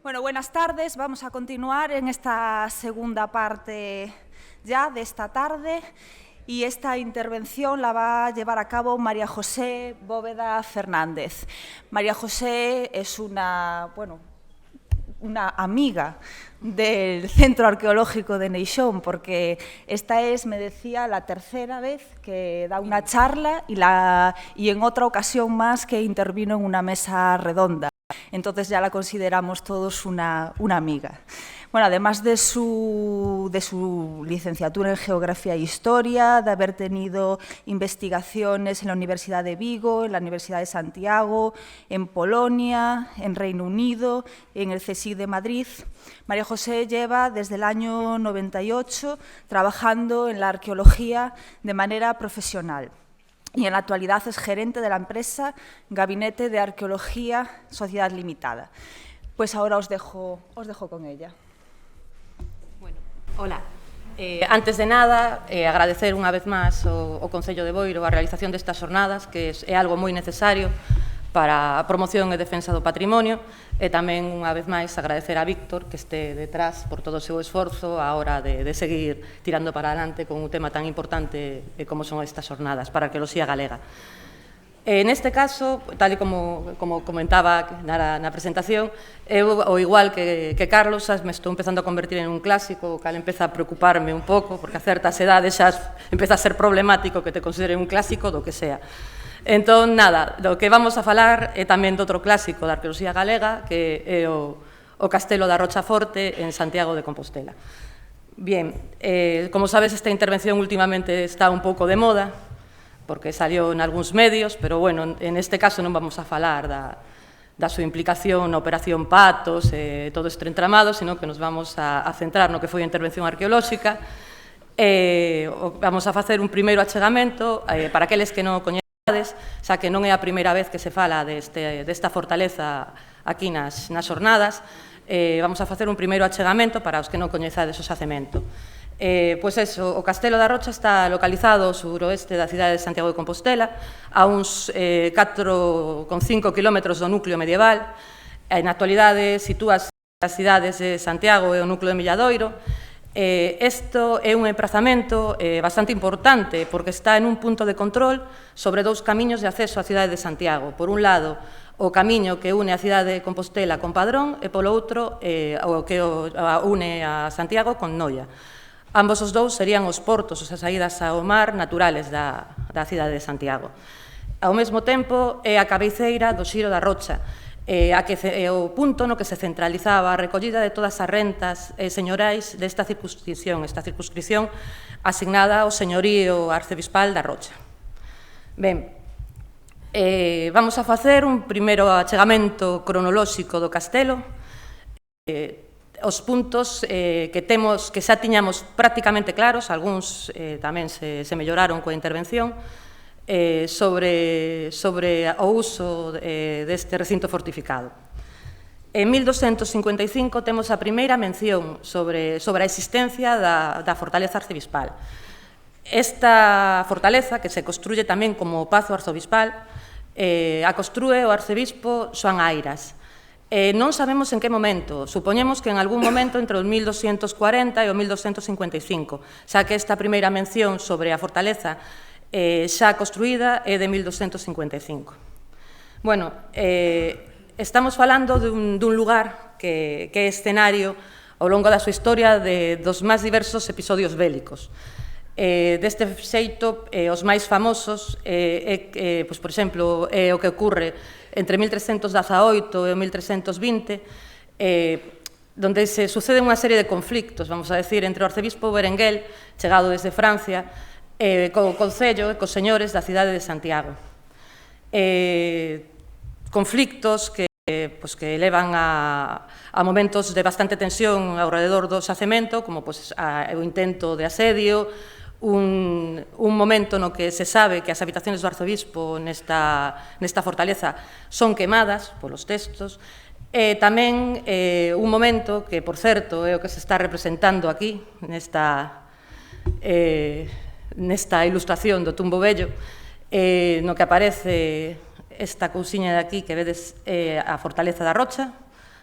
Bueno, buenas tardes. Vamos a continuar en esta segunda parte ya de esta tarde y esta intervención la va a llevar a cabo María José Bóveda Fernández. María José es una amiga del Centro Arqueológico de Neixón, porque esta es, me decía, la tercera vez que da una charla y en otra ocasión más que intervino en una mesa redonda. Entonces ya la consideramos todos una amiga. Bueno, además de su licenciatura en Geografía e Historia, de haber tenido investigaciones en la Universidad de Vigo, en la Universidad de Santiago, en Polonia, en Reino Unido, en el CSIC de Madrid, María José lleva desde el año 98 trabajando en la arqueología de manera profesional. Y en la actualidad es gerente de la empresa Gabinete de Arqueología Sociedad Limitada. Pues ahora os dejo con ella. Bueno, hola. Antes de nada, agradecer unha vez máis ao Concello de Boiro a realización destas xornadas, que é algo moi necesario para a promoción e defensa do patrimonio, e tamén, unha vez máis, agradecer a Víctor que este detrás por todo o seu esforzo a hora de seguir tirando para adelante con un tema tan importante como son estas xornadas para a arqueoloxía galega. Neste caso, tal e como comentaba na presentación, eu, ao igual que Carlos, me estou empezando a convertir en un clásico, o cal empeza a preocuparme un pouco, porque a certas edades xa empeza a ser problemático que te considere un clásico do que sea. Entón, nada, do que vamos a falar é tamén de outro clásico da arqueoloxía galega, que é o Castelo da Rocha Forte en Santiago de Compostela. Bien, como sabes, esta intervención últimamente está un pouco de moda, porque salió en algúns medios, pero, bueno, en este caso non vamos a falar da súa implicación na Operación Patos e todo este entramado, sino que nos vamos a centrar no que foi a intervención arqueolóxica. Vamos a facer un primeiro achegamento para aqueles que non coñecen, xa que non é a primeira vez que se fala desta fortaleza aquí nas xornadas. Vamos a facer un primeiro achegamento para os que non coñezades o xacemento. Pois eso, o Castelo da Rocha está localizado ao suroeste da cidade de Santiago de Compostela, a uns 4,5 km do núcleo medieval. Na actualidade sitúase as cidades de Santiago e o núcleo de Milladoiro. Isto é un emprazamento bastante importante porque está en un punto de control sobre dous camiños de acceso á cidade de Santiago. Por un lado, o camiño que une a cidade de Compostela con Padrón e polo outro o que une a Santiago con Noia. Ambos os dous serían os portos, as saídas ao mar naturales da cidade de Santiago. Ao mesmo tempo, é a cabeceira do Xiro da Rocha, o punto no que se centralizaba a recollida de todas as rentas señorais desta circunscripción, asignada ao señorío arcebispal da Rocha. Ben, vamos a facer un primeiro achegamento cronolóxico do castelo. Os puntos que xa tiñamos prácticamente claros, algúns tamén se melloraron coa intervención, sobre o uso deste recinto fortificado. En 1255 temos a primeira mención sobre a existencia da fortaleza arcebispal. Esta fortaleza, que se construye tamén como pazo arzobispal, a construe o arcebispo Xoán Airas. Non sabemos en que momento, supoñemos que en algún momento entre o 1240 e o 1255, xa que esta primeira mención sobre a fortaleza xa construída é de 1255. Bueno, estamos falando dun lugar que é escenario ao longo da súa historia dos máis diversos episodios bélicos. Deste xeito, os máis famosos, por exemplo, é o que ocorre entre 1318 e 1320, donde se sucede unha serie de conflictos, vamos a decir, entre o arcebispo Berenguel, chegado desde Francia, co Concello e cos señores da cidade de Santiago. Conflictos que levan a momentos de bastante tensión ao redor do xacemento, como o intento de asedio, un momento no que se sabe que as habitaciones do arzobispo nesta fortaleza son quemadas polos textos, e tamén un momento que, por certo, é o que se está representando aquí nesta ilustración do tumbo vello, no que aparece esta cousiña de aquí que vedes a fortaleza da Rocha,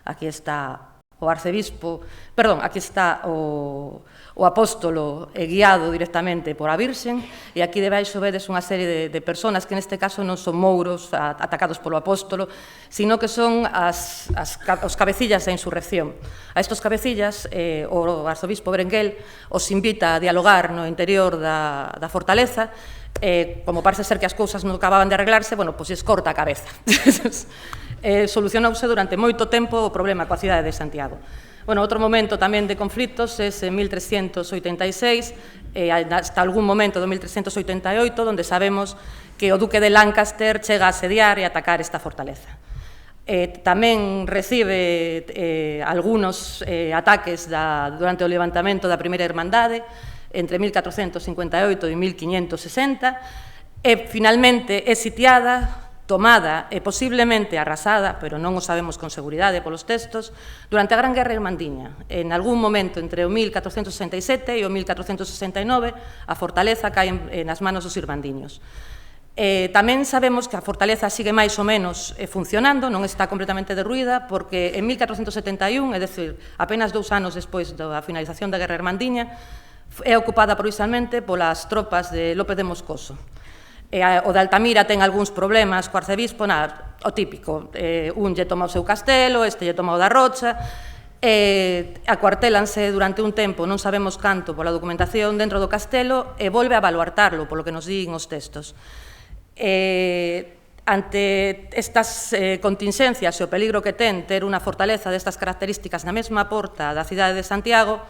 Aquí está o arcebispo, perdón, aquí está o apóstolo guiado directamente por a Virxen, e aquí debaixo vedes unha serie de personas que neste caso non son mouros atacados polo apóstolo, sino que son os cabecillas da insurrección. A estos cabecillas, o arzobispo Berenguel os invita a dialogar no interior da fortaleza, como parece ser que as cousas non acababan de arreglarse, bueno, pois escorta a cabeza. Solucionouse durante moito tempo o problema coa cidade de Santiago. Bueno, outro momento tamén de conflitos é en 1386, hasta algún momento do 1388, onde sabemos que o duque de Lancaster chega a asediar e atacar esta fortaleza. Tamén recibe algunos ataques durante o levantamento da Primeira Hermandade, entre 1458 e 1560, e finalmente é sitiada, tomada e posiblemente arrasada, pero non o sabemos con seguridade polos textos, durante a Gran Guerra Irmandiña. En algún momento entre o 1467 e o 1469 a fortaleza cae nas manos dos irmandiños. Tamén sabemos que a fortaleza sigue máis ou menos funcionando, non está completamente derruída, porque en 1471, é dicir, apenas 2 anos despois da finalización da Guerra Irmandiña, é ocupada provisionalmente polas tropas de López de Moscoso. O de Altamira ten algúns problemas co arcebispo, o típico, un lle toma o seu castelo, este lle toma o da Rocha, acuartélanse durante un tempo, non sabemos canto, pola documentación dentro do castelo, e volve a baluartarlo, polo que nos din os textos. Ante estas contingencias e o peligro que ten ter unha fortaleza destas características na mesma porta da cidade de Santiago,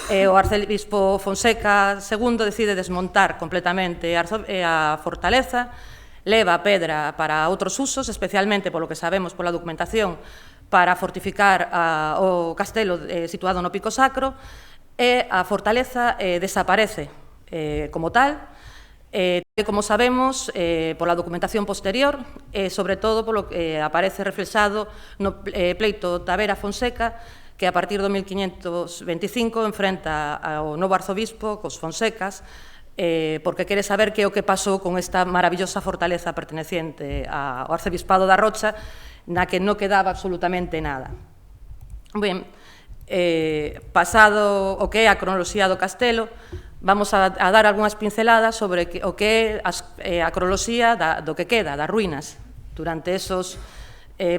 o arcebispo Fonseca II decide desmontar completamente a fortaleza, leva a pedra para outros usos, especialmente polo que sabemos pola documentación, para fortificar o castelo situado no Pico Sacro, e a fortaleza desaparece como tal, como sabemos, pola documentación posterior, e sobre todo polo que aparece reflexado no pleito Tavera-Fonseca, que a partir do 1525 enfrenta ao novo arzobispo cos Fonsecas, porque quere saber que é o que pasou con esta maravillosa fortaleza perteneciente ao arcebispado da Rocha, na que non quedaba absolutamente nada. Ben, pasado o que é a cronoloxía do castelo, vamos a dar algunhas pinceladas sobre o que é a cronoloxía do que queda, das ruínas, durante esos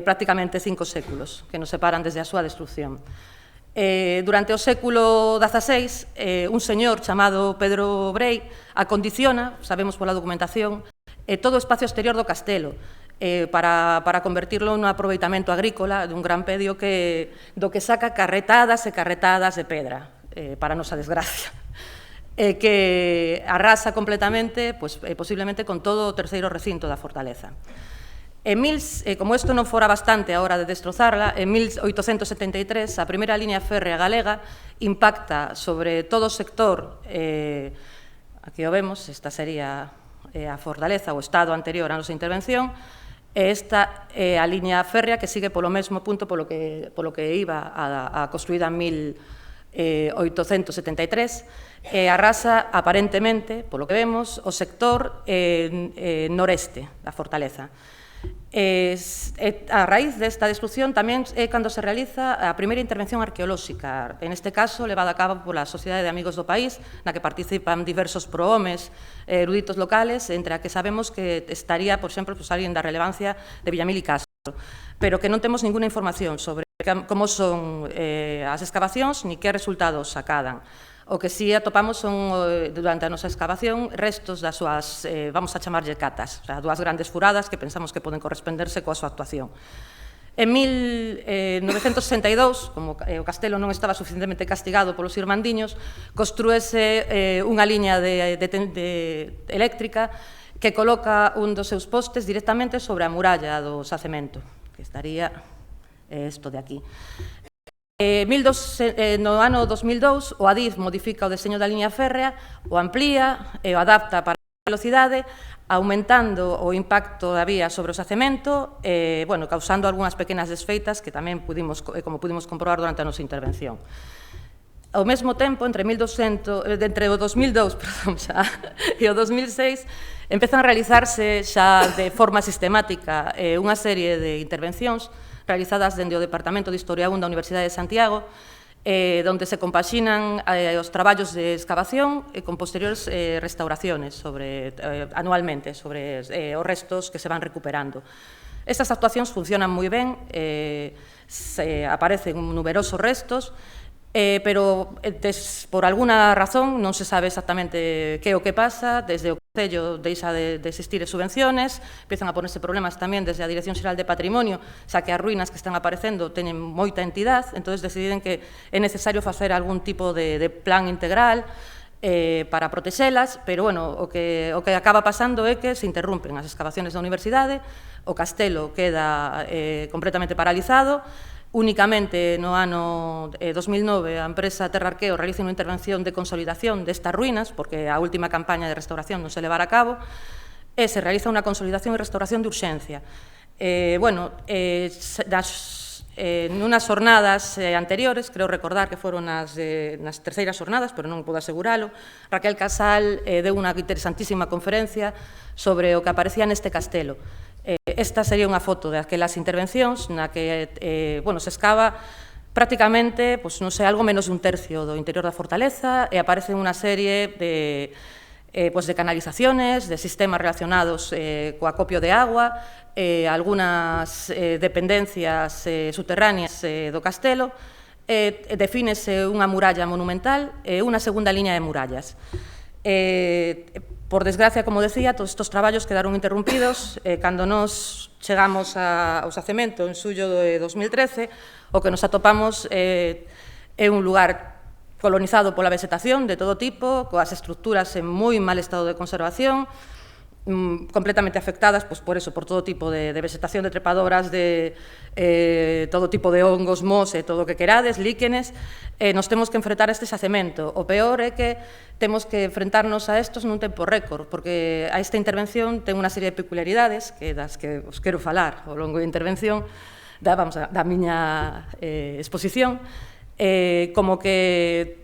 prácticamente 5 séculos que nos separan desde a súa destrucción. Durante o século XVI, un señor chamado Pedro Brei acondiciona, sabemos pola documentación, todo o espacio exterior do castelo para convertirlo nun aproveitamento agrícola dun gran pedio do que saca carretadas e carretadas de pedra, para nosa desgracia, que arrasa completamente, posiblemente con todo o terceiro recinto da fortaleza. Como isto non fora bastante a hora de destrozarla, en 1873 a primeira línea férrea galega impacta sobre todo o sector, aquí o vemos, esta sería a fortaleza, o estado anterior á nosa intervención, e esta é a línea férrea que sigue polo mesmo punto polo que iba a construída en 1873, e arrasa aparentemente, polo que vemos, o sector noreste da fortaleza. A raíz desta destrucción tamén é cando se realiza a primeira intervención arqueolóxica, en este caso levada a cabo pola Sociedade de Amigos do País, na que participan diversos prohomes eruditos locales, entre a que sabemos que estaría, por exemplo, alguén da relevancia de Villamil y Castro, pero que non temos ninguna información sobre como son as excavacións ni que resultados sacadan. O que sí atopamos son, durante a nosa excavación, restos das súas, vamos a chamarlle catas, o sea, dúas grandes furadas que pensamos que poden corresponderse coa súa actuación. En 1962, como o castelo non estaba suficientemente castigado polos irmandiños, construíse unha liña eléctrica que coloca un dos seus postes directamente sobre a muralla do xacemento, que estaría isto de aquí. No ano 2002, o Adif modifica o deseño da liña férrea, o amplía e o adapta para a velocidade, aumentando o impacto da vía sobre o xacemento, causando algunhas pequenas desfeitas que tamén como pudimos comprobar durante a nosa intervención. Ao mesmo tempo, entre o 2002 e o 2006, empezan a realizarse xa de forma sistemática unha serie de intervencións realizadas dende o Departamento de Historia 1 da Universidade de Santiago, donde se compaxinan os traballos de excavación con posteriores restauraciones anualmente sobre os restos que se van recuperando. Estas actuacións funcionan moi ben, aparecen numerosos restos, pero por alguna razón non se sabe exactamente que é o que pasa. Desde o Concello deixa de existir subvenciones, empiezan a ponerse problemas tamén desde a Dirección Xeral de Patrimonio, xa que as ruínas que están aparecendo teñen moita entidade, entón deciden que é necesario facer algún tipo de plan integral para protexelas, pero bueno, o que acaba pasando é que se interrumpen as excavaciones da universidade, o castelo queda completamente paralizado. Únicamente no ano 2009 a empresa Terra Arqueo realiza unha intervención de consolidación destas ruínas, porque a última campaña de restauración non se levara a cabo, e se realiza unha consolidación e restauración de urxencia. Nunas jornadas anteriores, creo recordar que foron nas terceiras jornadas, pero non podo aseguralo, Raquel Casal deu unha interesantísima conferencia sobre o que aparecía neste castelo. Esta sería unha foto de aquelas intervencións na que se escava prácticamente, non sei, algo menos de un tercio do interior da fortaleza e aparecen unha serie de canalizaciones, de sistemas relacionados co acopio de agua, algunhas dependencias subterráneas do castelo, defínese unha muralla monumental e unha segunda liña de murallas. Por desgracia, como decía, todos estes traballos quedaron interrumpidos cando nos chegamos ao xacemento en xullo de 2013, o que nos atopamos é un lugar colonizado pola vegetación de todo tipo, coas estruturas en moi mal estado de conservación, completamente afectadas por todo tipo de vegetación, de trepadoras, de todo tipo de hongos, mos e todo o que querades, líquenes. Nos temos que enfrentar a este xacemento. O peor é que temos que enfrentarnos a estos nun tempo récord, porque a esta intervención ten unha serie de peculiaridades das que os quero falar ao longo da intervención, da miña exposición, como que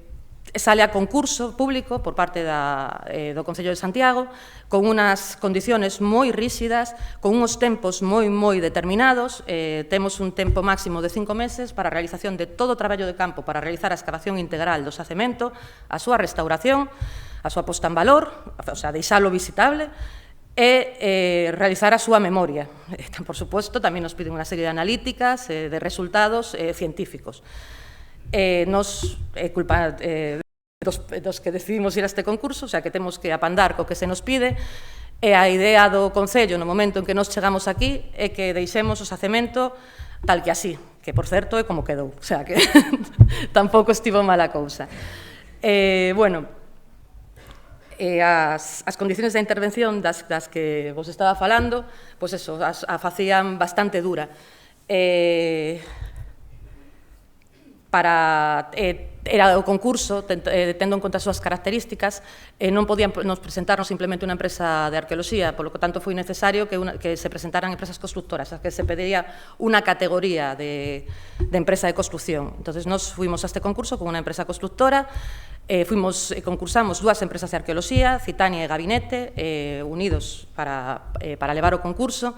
sale a concurso público por parte do Concello de Santiago, con unhas condiciones moi ríxidas, con uns tempos moi determinados. Temos un tempo máximo de 5 meses para a realización de todo o traballo de campo, para realizar a excavación integral do xacemento, a súa restauración, a súa posta en valor, deixalo visitable, e realizar a súa memoria. Por suposto, tamén nos piden unha serie de analíticas, de resultados científicos. Nos culpa dos que decidimos ir a este concurso, que temos que apandar co que se nos pide, e a idea do Concello no momento en que nos chegamos aquí é que deixemos o xacemento tal que así, que por certo é como quedou, que tampouco estivo mala cousa. As condiciones da intervención das que vos estaba falando, a facían bastante dura. Era o concurso, tendo en conta as súas características, non podíamos presentarnos simplemente unha empresa de arqueoloxía, polo que tanto foi necesario que se presentaran empresas constructoras, a que se pediría unha categoría de empresa de construcción. Entón, nos fuimos a este concurso con unha empresa constructora, concursamos dúas empresas de arqueoloxía, Citania e Gabinete, unidos para levar o concurso.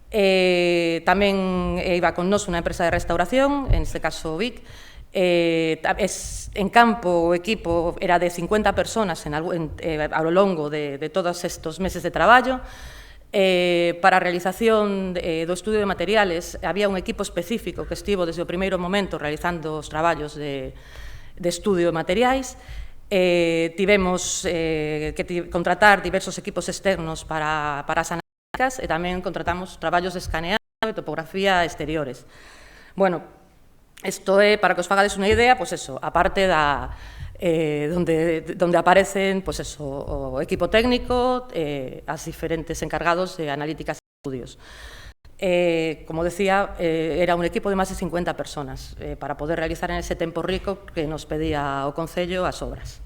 Tamén iba con nos unha empresa de restauración, en este caso VIC. En campo o equipo era de 50 personas ao longo de todos estes meses de traballo. Para a realización do estudio de materiales había un equipo específico que estivo desde o primeiro momento realizando os traballos de estudio de materiais. Tivemos que contratar diversos equipos externos para as analíticas e tamén contratamos traballos de escaneado e topografía exteriores. Isto é, para que os fagades unha idea, a parte onde aparecen o equipo técnico, as diferentes encargados de analíticas e estudios. Como decía, era un equipo de máis de 50 personas para poder realizar en ese tempo rico que nos pedía o Concello as obras.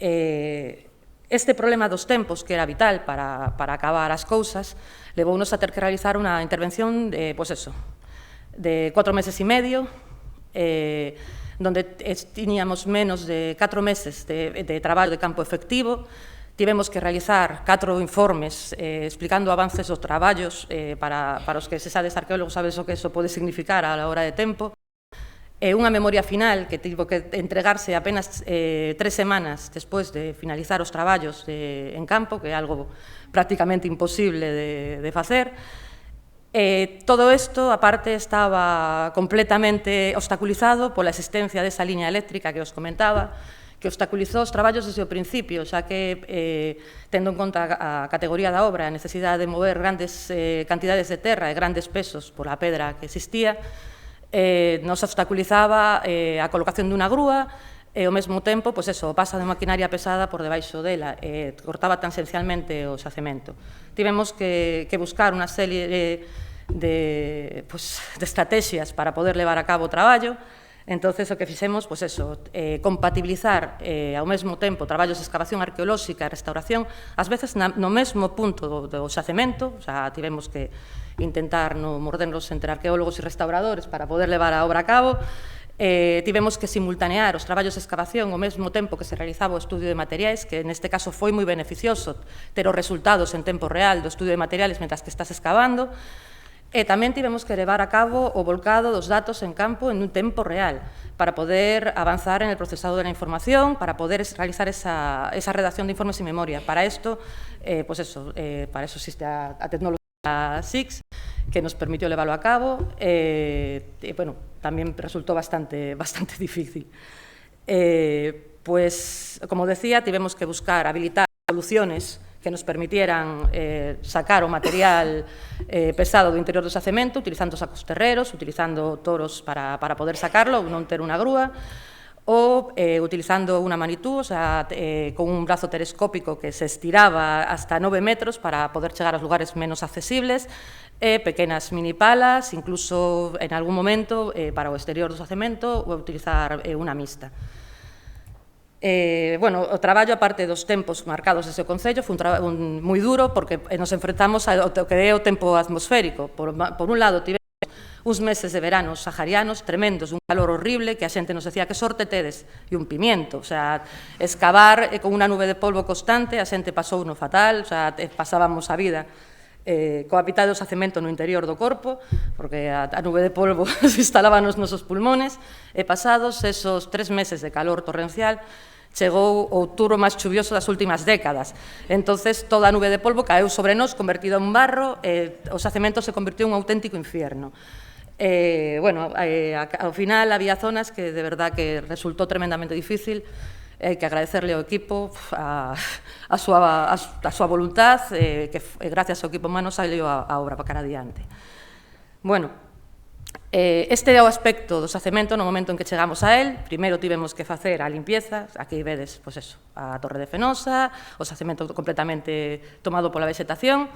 Este problema dos tempos, que era vital para acabar as cousas, levounos a ter que realizar unha intervención de 4 meses e medio, donde tiñamos menos de 4 meses de traballo de campo efectivo, tivemos que realizar 4 informes explicando avances dos traballos para os que se sabedes arqueólogos sabes o que eso pode significar a la hora de tempo. Unha memoria final que tivo que entregarse apenas 3 semanas despois de finalizar os traballos en campo, que é algo prácticamente imposible de facer. Todo isto, aparte, estaba completamente obstaculizado pola existencia desa liña eléctrica que os comentaba, que obstaculizou os traballos desde o principio, xa que, tendo en conta a categoría da obra, a necesidade de mover grandes cantidades de terra e grandes pesos pola pedra que existía, nos obstaculizaba a colocación dunha grúa e, ao mesmo tempo, o paso de maquinaria pesada por debaixo dela, cortaba tan esencialmente o xacemento. Tivemos que buscar unha serie de estrategias para poder levar a cabo o traballo. Entonces, o que fixemos, compatibilizar ao mesmo tempo traballos de excavación arqueolóxica e restauración, ás veces no mesmo punto do xacemento, tivemos que intentar non mordernos entre arqueólogos e restauradores para poder levar a obra a cabo. Tivemos que simultanear os traballos de excavación ao mesmo tempo que se realizaba o estudio de materiais, que neste caso foi moi beneficioso ter os resultados en tempo real do estudio de materiales mentras que estás excavando. E tamén tivemos que levar a cabo o volcado dos datos en campo en un tempo real para poder avanzar en el procesado de la información, para poder realizar esa redacción de informes en memoria. Para isto, para eso existe a tecnología SIX, que nos permitió levarlo a cabo. Tamén resultou bastante difícil. Como decía, tivemos que buscar habilitar soluciones que nos permitieran sacar o material pesado do interior do xacemento, utilizando sacos terreros, utilizando toros para poder sacarlo, non ter unha grúa, ou utilizando unha manitú, con un brazo telescópico que se estiraba hasta 9 metros para poder chegar aos lugares menos accesibles, pequenas mini palas, incluso en algún momento para o exterior do xacemento, ou utilizar unha mixta. O traballo, aparte dos tempos marcados desde o Concello, foi un moi duro porque nos enfrentamos ao que é o tempo atmosférico. Por un lado, tivemos uns meses de verano saharianos tremendos, un calor horrible, que a xente nos decía que sorte tedes, e un pimiento. Excavar con unha nube de polvo constante, a xente pasou no fatal, pasábamos a vida coa mitad do xacemento no interior do corpo, porque a nube de polvo se instalaba nos nosos pulmones, e pasados esos 3 meses de calor torrencial, chegou o outubro máis chuvioso das últimas décadas. Entonces, toda a nube de polvo caeu sobre nós, convertida en barro, e o xacemento se convirtió en un auténtico infierno. Ao final, había zonas que, de verdad, que resultou tremendamente difícil. Hai que agradecerle ao equipo a súa voluntad, que gracias ao equipo humano saliu a obra para cara adiante. Este é o aspecto do xacemento no momento en que chegamos a él. Primeiro tivemos que facer a limpieza, aquí vedes a Torre de Fenosa, o xacemento completamente tomado pola vegetación.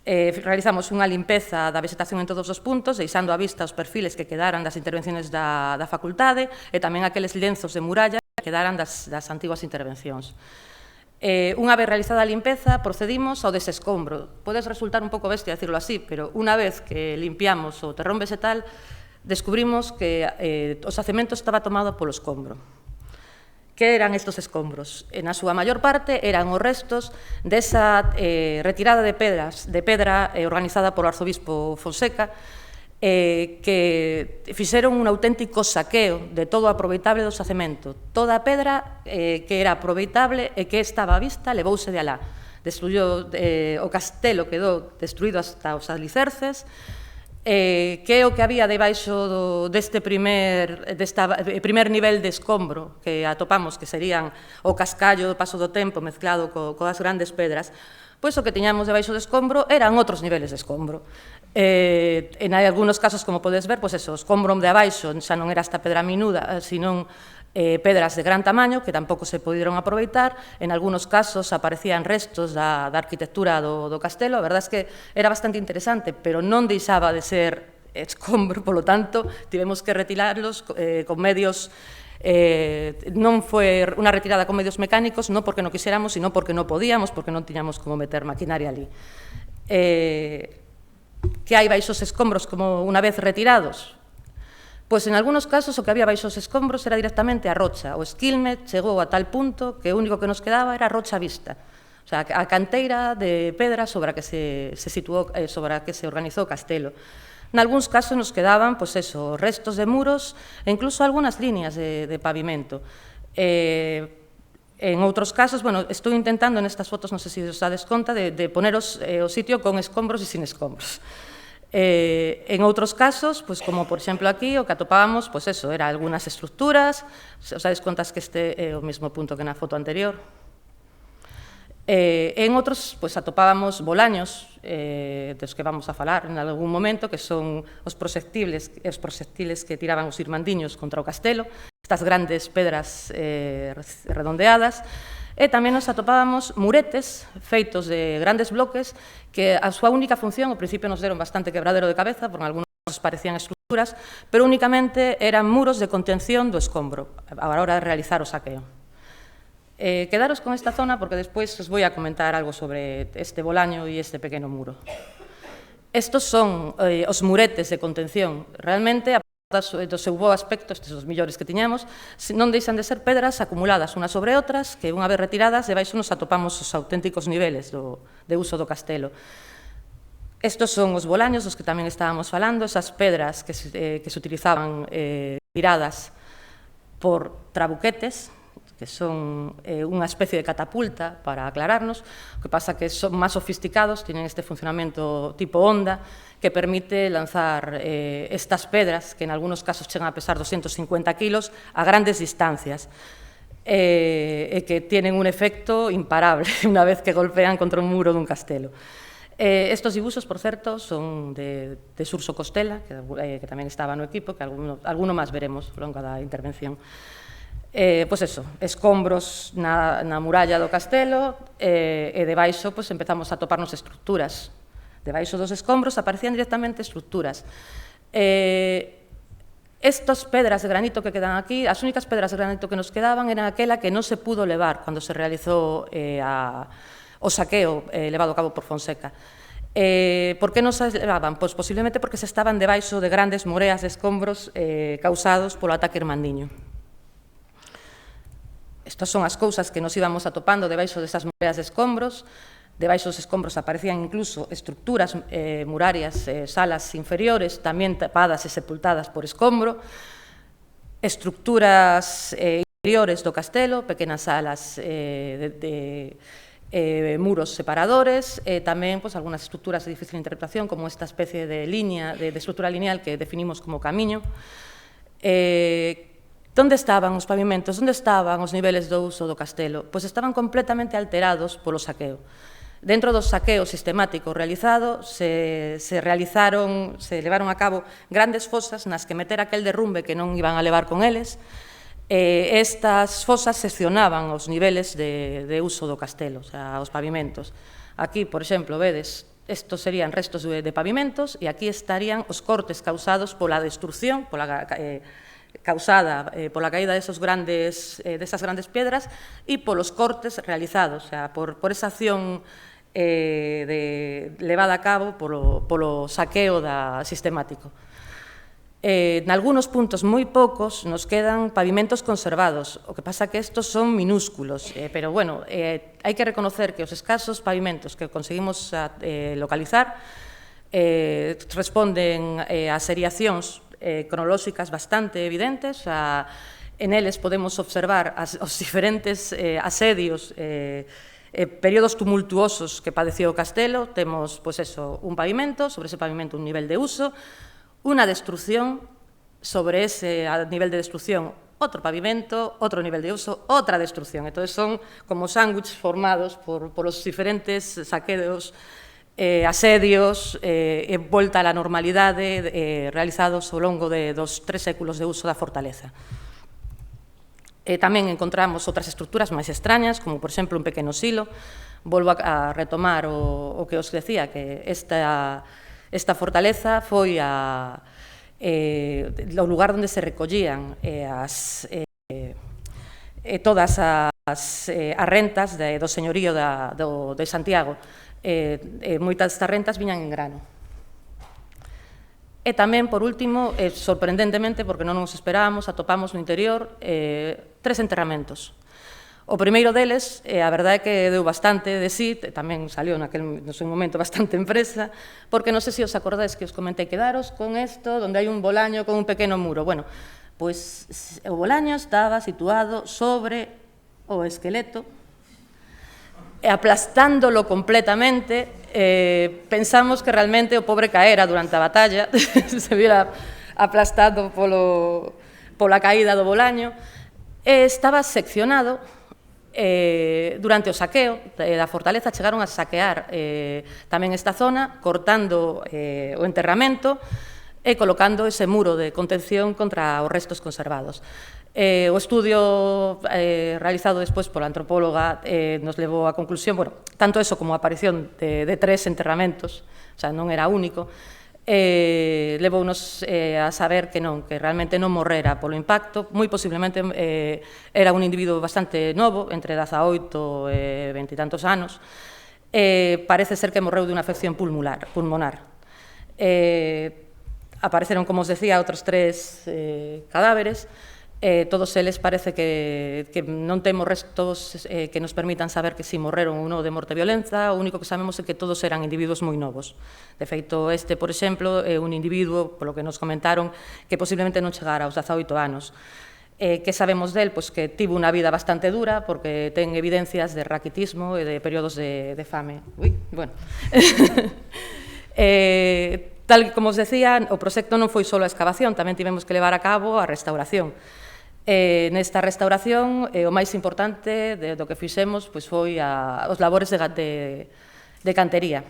Realizamos unha limpeza da vegetación en todos os puntos, deixando a vista os perfiles que quedaran das intervenciones da facultade e tamén aqueles lenzos de muralla que quedaran das antiguas intervencións. Unha vez realizada a limpeza, procedimos ao desescombro. Podes resultar un pouco bestia decirlo así, pero unha vez que limpiamos o terrón vegetal, descubrimos que o xacemento estaba tomado polo escombro. Que eran estos escombros? Na súa maior parte eran os restos desa retirada de pedra organizada polo arzobispo Fonseca, que fixeron un auténtico saqueo de todo o aproveitable do xacemento. Toda a pedra que era aproveitable e que estaba á vista levouse de alá. Destruyó o castelo, quedou destruído hasta os alicerces, que é o que había debaixo deste primer nivel de escombro que atopamos, que serían o cascallo do paso do tempo mezclado coas grandes pedras. Pois o que tiñamos debaixo do escombro eran outros niveles de escombro. En algunos casos, como podes ver, o escombro de abaixo xa non era esta pedra minuda, senón pedras de gran tamaño que tampouco se poderon aproveitar. En algunos casos aparecían restos da arquitectura do castelo. A verdade é que era bastante interesante, pero non deixaba de ser escombro, polo tanto, tivemos que retirarlos con medios. Non foi unha retirada con medios mecánicos, non porque non quixéramos, sino porque non podíamos, porque non tiñamos como meter maquinaria ali. Que hai baixo os escombros como unha vez retirados? Pois en algunos casos o que había baixo os escombros era directamente a rocha. O esquilme chegou a tal punto que o único que nos quedaba era a rocha vista. O sea, a canteira de pedra sobre a que se situou, sobre a que se organizou o castelo. Nalgúns casos nos quedaban, pois eso, restos de muros e incluso algunhas líneas de pavimento. En outros casos, bueno, estou intentando nestas fotos, non sei se os dades conta, de poner o sitio con escombros e sin escombros. En outros casos, pois, como por exemplo aquí, o que atopábamos, pois eso, era algunhas estructuras, os dades contas que este é o mesmo punto que na foto anterior. En outros, pois, atopábamos bolaños, dos que vamos a falar en algún momento, que son os proxectiles que tiraban os irmandiños contra o castelo, estas grandes pedras redondeadas, e tamén nos atopábamos muretes feitos de grandes bloques que a súa única función, ao principio nos deron bastante quebradero de cabeza, porque algúns parecían estructuras, pero únicamente eran muros de contención do escombro a hora de realizar o saqueo. Quedaros con esta zona porque despois os vou a comentar algo sobre este bolaño e este pequeno muro. Estos son os muretes de contención. Realmente, a do seu bo aspecto, estes os millores que tiñamos, non deixan de ser pedras acumuladas unas sobre outras, que unha vez retiradas, debaixo nos atopamos os auténticos niveles de uso do castelo. Estos son os bolaños dos que tamén estábamos falando, esas pedras que se utilizaban tiradas por trabuquetes, que son unha especie de catapulta para aclararnos, o que pasa que son máis sofisticados, tienen este funcionamento tipo onda, que permite lanzar estas pedras, que en algunos casos chegan a pesar 250 kilos, a grandes distancias, e que tienen un efecto imparable unha vez que golpean contra un muro dun castelo. Estos dibuxos, por certo, son de Surso Costela, que tamén estaba no equipo, que alguno máis veremos ao longo da intervención. Pois eso, escombros na muralla do castelo e debaixo empezamos a toparnos estructuras. Debaixo dos escombros aparecían directamente estructuras. Estas pedras de granito que quedan aquí, as únicas pedras de granito que nos quedaban eran aquela que non se pudo levar cando se realizou o saqueo levado a cabo por Fonseca. Por que non se levaban? Pois posiblemente porque se estaban debaixo de grandes moreas de escombros causados polo ataque irmandiño. Estas son as cousas que nos íbamos atopando debaixo desas moreas de escombros. Debaixo dos escombros aparecían incluso estructuras murarias, salas inferiores, tamén tapadas e sepultadas por escombro, estructuras interiores do castelo, pequenas salas de muros separadores, e tamén algunhas estructuras de difícil interpretación, como esta especie de línea, de estructura lineal que definimos como camiño. Onde estaban os pavimentos? Onde estaban os niveles do uso do castelo? Pois estaban completamente alterados polo saqueo. Dentro do saqueo sistemático realizado, se levaron a cabo grandes fosas nas que meter aquel derrumbe que non iban a levar con eles. Estas fosas seccionaban os niveles de uso do castelo, o sea, os pavimentos. Aquí, por exemplo, vedes, estos serían restos de pavimentos e aquí estarían os cortes causados pola destrucción, causada pola caída desas grandes piedras e polos cortes realizados, o sea, por esa acción levada a cabo polo saqueo sistemático. Nalgúnos puntos moi poucos nos quedan pavimentos conservados, o que pasa que estos son minúsculos, pero bueno, hai que reconocer que os escasos pavimentos que conseguimos localizar responden a seriacións cronolóxicas bastante evidentes. En eles podemos observar os diferentes asedios, períodos tumultuosos que padeceu o castelo. Temos, pois eso, un pavimento, sobre ese pavimento un nivel de uso, unha destrucción, sobre ese nivel de destrucción outro pavimento, outro nivel de uso, outra destrucción. Entón, son como sándwiches formados por os diferentes saqueos, asedios e volta á normalidade realizados ao longo dos 3 séculos de uso da fortaleza. Tamén encontramos outras estructuras máis extrañas, como, por exemplo, un pequeno silo. Volvo a retomar o que os decía, que esta fortaleza foi o lugar onde se recollían todas as rentas do señorío de Santiago. Moitas destas rentas viñan en grano. E tamén, por último, sorprendentemente, porque non nos esperábamos, atopamos no interior 3 enterramentos. O primeiro deles, a verdade é que deu bastante de sí, tamén salió no seu momento bastante empresa, porque non sei se os acordáis que os comentei, quedaros con isto, onde hai un bolaño con un pequeno muro. Bueno, pois o bolaño estaba situado sobre o esqueleto, e aplastándolo completamente, pensamos que realmente o pobre caera durante a batalla, se viera aplastado pola caída do bolaño, estaba seccionado. Durante o saqueo da fortaleza chegaron a saquear tamén esta zona, cortando o enterramento e colocando ese muro de contención contra os restos conservados. O estudio realizado despois pola antropóloga nos levou á conclusión, bueno, tanto eso como a aparición de 3 enterramentos, o sea, non era único, levounos a saber que non, que realmente non morrera polo impacto, moi posiblemente era un individuo bastante novo, entre 18 e 20 e tantos anos, parece ser que morreu dunha afección pulmonar. Apareceron, como os decía, outros 3 cadáveres, todos eles parece que non temos restos que nos permitan saber que si morreron ou non de morte violenta, o único que sabemos é que todos eran individuos moi novos. De feito, este, por exemplo, é un individuo, polo que nos comentaron, que posiblemente non chegara aos 18 anos. Que sabemos del? Pois que tivo unha vida bastante dura, porque ten evidencias de raquitismo e de períodos de fame. Bueno. Tal como os decía, o proxecto non foi só a excavación, tamén tivemos que levar a cabo a restauración. Nesta restauración, o máis importante do que fixemos foi os labores de cantería.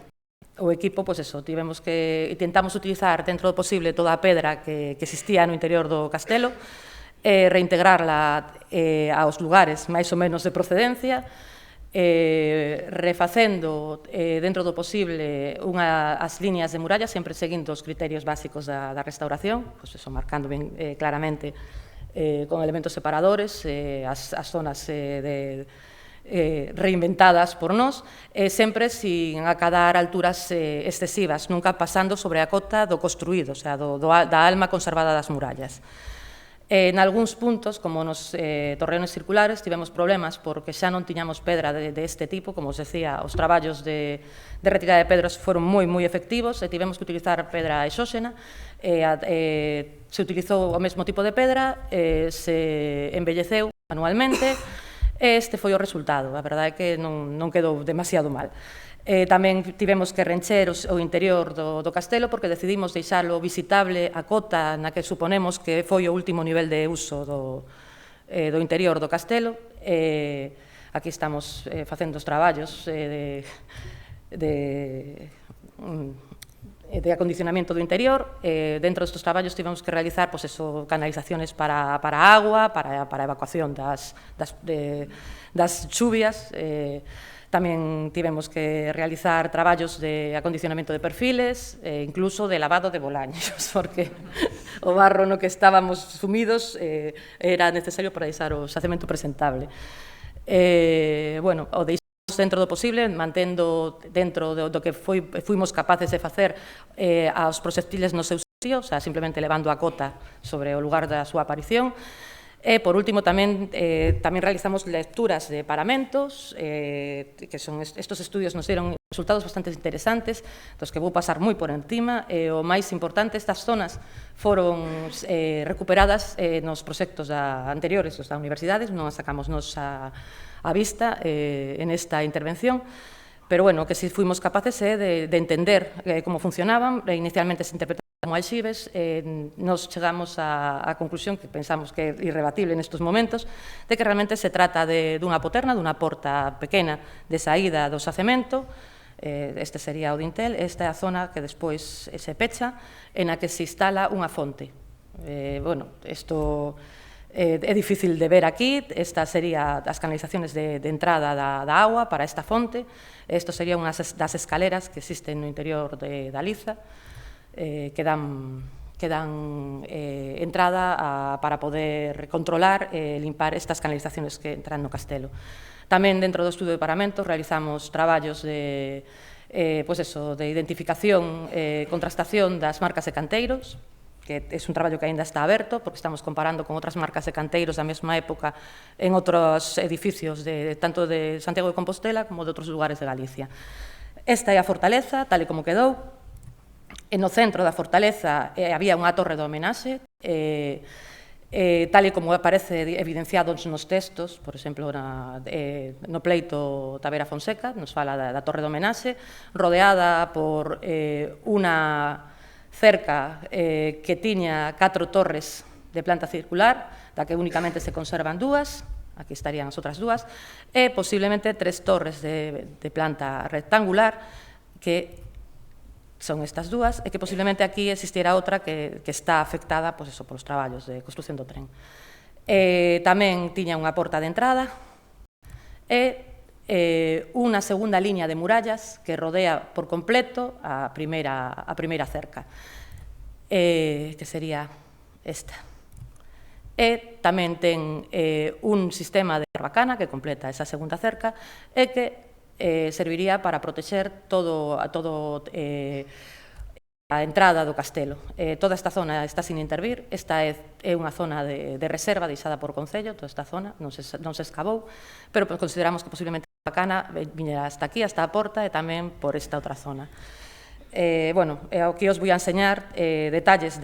O equipo, pois eso, intentamos utilizar dentro do posible toda a pedra que existía no interior do castelo, reintegrarla aos lugares máis ou menos de procedencia, refacendo dentro do posible as líneas de muralla, sempre seguindo os criterios básicos da restauración, pois eso, marcando ben claramente con elementos separadores, as zonas reinventadas por nós, sempre sin acadar alturas excesivas, nunca pasando sobre a cota do construído, o sea, da alma conservada das murallas. En algúns puntos, como nos torreones circulares, tivemos problemas porque xa non tiñamos pedra deste tipo, como os decía, os traballos de retirada de pedras foron moi efectivos e tivemos que utilizar pedra exóxena, se utilizou o mesmo tipo de pedra, se embelleceu manualmente, e este foi o resultado, a verdade é que non quedou demasiado mal. Tamén tivemos que rencher o interior do castelo porque decidimos deixalo visitable a cota na que suponemos que foi o último nivel de uso do interior do castelo. Aquí estamos facendo os traballos de acondicionamento do interior. Dentro destes traballos tivemos que realizar canalizaciones para a agua, para a evacuación das chuvias. Tamén tivemos que realizar traballos de acondicionamento de perfiles, incluso de lavado de bolaños, porque o barro no que estábamos sumidos era necesario para deixar o xacemento presentable. Bueno, o deixamos dentro do posible, mantendo dentro do que fuimos capaces de facer aos proxectiles no seu sitio, o sea, simplemente levando a cota sobre o lugar da súa aparición. E, por último, tamén realizamos lecturas de paramentos, que son estos estudios nos deron resultados bastante interesantes, dos que vou pasar moi por encima, e o máis importante, estas zonas foron recuperadas nos proxectos anteriores, os da universidade, non as sacamos nos a vista en esta intervención, pero, bueno, que si fuimos capaces de entender como funcionaban, inicialmente se interpretaban como alxibes, nos chegamos á conclusión que pensamos que é irrebatible nestes momentos, de que realmente se trata dunha poterna, dunha porta pequena de saída do xacemento. Este sería o dintel, esta é a zona que despois se pecha, en a que se instala unha fonte. Bueno, isto é difícil de ver aquí, estas serían as canalizaciones de entrada da agua para esta fonte, isto sería unha das escaleras que existen no interior da liza, que dan entrada para poder controlar e limpar estas canalizaciones que entran no castelo. Tamén dentro do estudo de paramentos realizamos traballos de identificación e contrastación das marcas de canteiros, que é un traballo que aínda está aberto, porque estamos comparando con outras marcas de canteiros da mesma época en outros edificios tanto de Santiago de Compostela como de outros lugares de Galicia. Esta é a fortaleza, tal e como quedou. No centro da fortaleza había unha torre de homenaxe, tal e como aparece evidenciado nos textos, por exemplo, no pleito Tavera Fonseca, nos fala da torre de homenaxe, rodeada por unha cerca que tiña 4 torres de planta circular, da que únicamente se conservan 2, aquí estarían as outras 2, e posiblemente 3 torres de planta rectangular, que son estas 2, e que posiblemente aquí existiera outra que está afectada polos traballos de construción do tren. Tamén tiña unha porta de entrada e unha segunda liña de murallas que rodea por completo a primeira cerca, que sería esta. E tamén ten un sistema de barbacana que completa esa segunda cerca e que serviría para protexer toda a entrada do castelo. Toda esta zona está sin intervir, esta é unha zona de reserva deixada por Concello, toda esta zona non se escavou, pero consideramos que posiblemente a bacana viñera hasta aquí, hasta a porta, e tamén por esta outra zona. Aquí os vou a enseñar detalles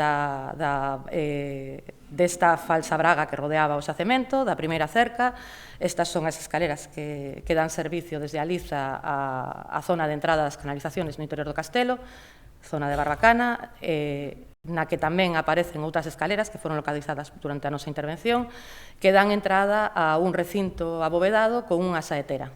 desta falsa braga que rodeaba o xacemento, da primeira cerca. Estas son as escaleras que dan servicio desde a liza á zona de entrada das canalizaciones no interior do castelo, zona de barbacana, na que tamén aparecen outras escaleras que foron localizadas durante a nosa intervención, que dan entrada a un recinto abovedado con unha saetera,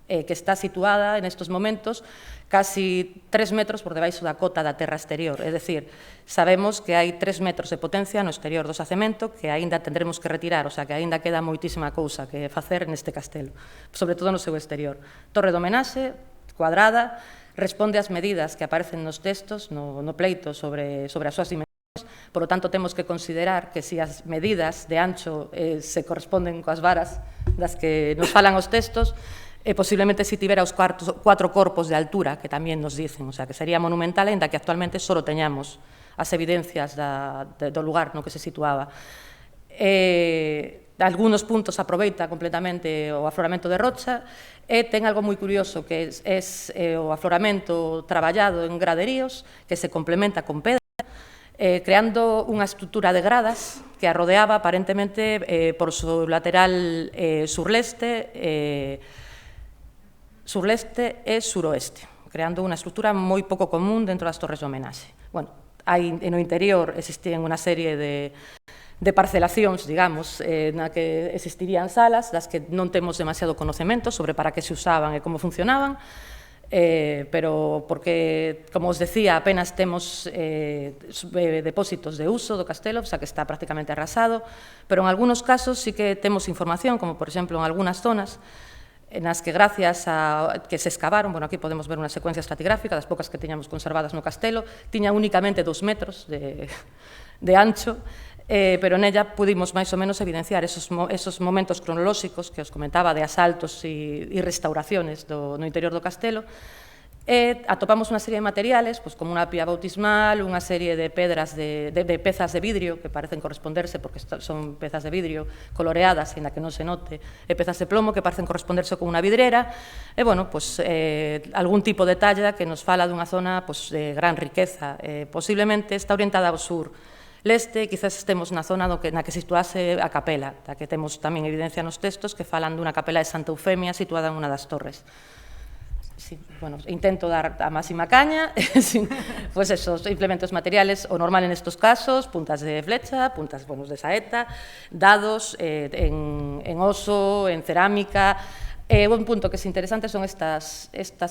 que está situada en estes momentos casi 3 metros por debaixo da cota da terra exterior, é dicir, sabemos que hai 3 metros de potencia no exterior do xacemento que aínda tendremos que retirar, o sea, que aínda queda moitísima cousa que facer neste castelo, sobre todo no seu exterior. Torre de homenaxe, cuadrada, responde ás medidas que aparecen nos textos, no pleito sobre as súas dimensións, por lo tanto, temos que considerar que se as medidas de ancho se corresponden coas varas das que nos falan os textos, posiblemente se tivera os 4 corpos de altura, que tamén nos dicen, o sea, que sería monumental, ainda que actualmente só teñamos as evidencias do lugar no que se situaba. Algunos puntos aproveita completamente o afloramento de rocha e ten algo moi curioso, que é o afloramento traballado en graderíos, que se complementa con pedra, creando unha estrutura de gradas que a rodeaba aparentemente por su lateral surleste e suroeste, creando unha estrutura moi pouco común dentro das torres de homenaxe. No interior existían unha serie de parcelacións, digamos, na que existirían salas das que non temos demasiado conocemento sobre para que se usaban e como funcionaban, pero porque, como os decía, apenas temos depósitos de uso do castelo, o sea que está prácticamente arrasado, pero en algunos casos sí que temos información, como por exemplo en algunas zonas, nas que gracias a que se escavaron, aquí podemos ver unha secuencia estratigráfica das pocas que tiñamos conservadas no castelo, tiña únicamente 2 metros de ancho, pero nella pudimos máis ou menos evidenciar esos momentos cronolóxicos que os comentaba de asaltos e restauraciones no interior do castelo, e atopamos unha serie de materiales, como unha pía bautismal, unha serie de pedras de pezas de vidrio que parecen corresponderse, porque son pezas de vidrio coloreadas, en la que non se note, e pezas de plomo que parecen corresponderse con unha vidrera, e, algún tipo de talla que nos fala dunha zona de gran riqueza. Posiblemente está orientada ao sur, leste, quizás estemos na zona na que situase a capela, da que temos tamén evidencia nos textos que falan dunha capela de Santa Eufemia situada en unha das torres. Intento dar a máxima caña, esos implementos materiales, o normal en estos casos, puntas de flecha, puntas de saeta, dados en oso, en cerámica. Un punto que é interesante son estas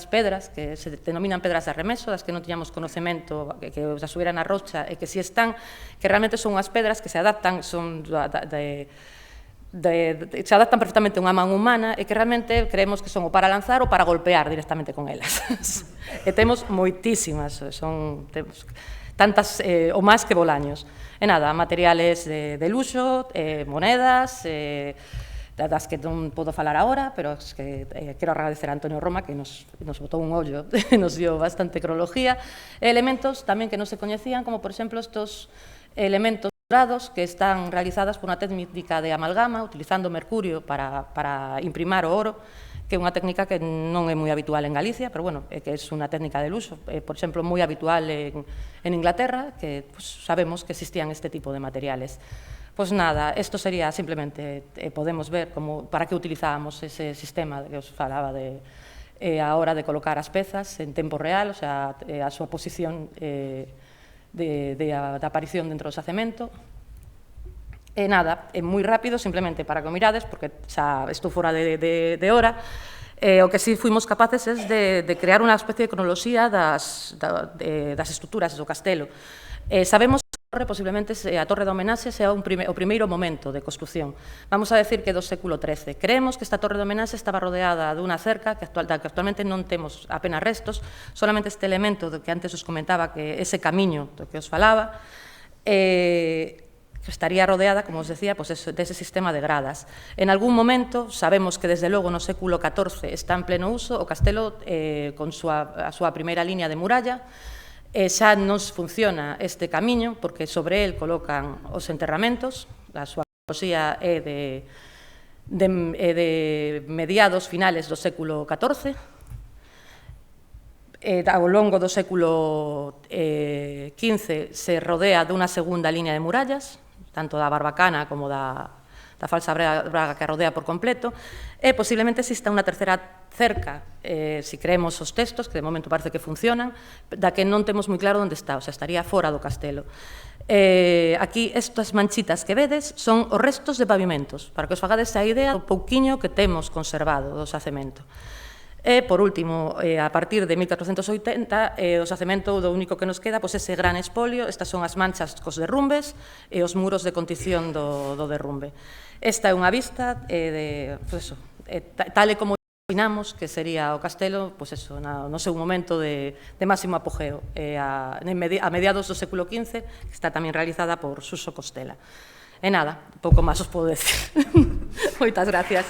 pedras, que se denominan pedras de arremeso, das que non tiñamos conocemento, que as subiran a rocha, e que si están, que realmente son unhas pedras que se adaptan, se adaptan perfectamente a unha man humana e que realmente creemos que son o para lanzar ou para golpear directamente con elas. E temos moitísimas, temos tantas ou máis que bolaños. E nada, materiales de luxo, monedas, das que non podo falar agora, pero quero agradecer a Antonio Roma que nos botou un ollo, nos dio bastante cronología, elementos tamén que non se coñecían, como por exemplo estos elementos dorados que están realizadas por unha técnica de amalgama, utilizando mercurio para imprimar o oro, que é unha técnica que non é moi habitual en Galicia, pero, bueno, é que é unha técnica de uso, por exemplo, moi habitual en Inglaterra, que sabemos que existían este tipo de materiales. Pois nada, isto sería simplemente, podemos ver para que utilizábamos ese sistema que os falaba a hora de colocar as pezas en tempo real, o sea, a súa posición da aparición dentro do xacemento. E nada, é moi rápido, simplemente para que o mirades, porque xa estou fora de hora, o que sí fuimos capaces é de crear unha especie de cronoloxía das estruturas do castelo. Sabemos que posiblemente a Torre da Homenaxe sea o primeiro momento de construción. Vamos a decir que do século XIII. Creemos que esta Torre da Homenaxe estaba rodeada dunha cerca que actualmente non temos apenas restos, solamente este elemento que antes os comentaba, que ese camiño do que os falaba, estaría rodeada, como os decía, dese sistema de gradas. En algún momento, sabemos que desde logo no século XIV está en pleno uso, o castelo con a súa primeira línea de muralla, xa non funciona este camiño, porque sobre el colocan os enterramentos, a súa cronoloxía é de mediados finales do século XIV, ao longo do século XV se rodea dunha segunda línea de murallas, tanto da Barbacana como da falsa Braga que a rodea por completo, e posiblemente exista unha terceira cerca, se creemos os textos, que de momento parece que funcionan, da que non temos moi claro onde está, o sea, estaría fora do castelo. Aquí, estas manchitas que vedes son os restos de pavimentos, para que os fagades a idea do pouquiño que temos conservado do xacemento. E, por último, a partir de 1480, o xacemento do único que nos queda, ese gran espolio, estas son as manchas cos derrumbes e os muros de contición do derrumbe. Esta é unha vista tal e como imaginamos que sería o castelo no seu momento de máximo apogeo, a mediados do século XV, que está tamén realizada por Suso Costela. E nada, pouco máis os podo decir. Moitas gracias.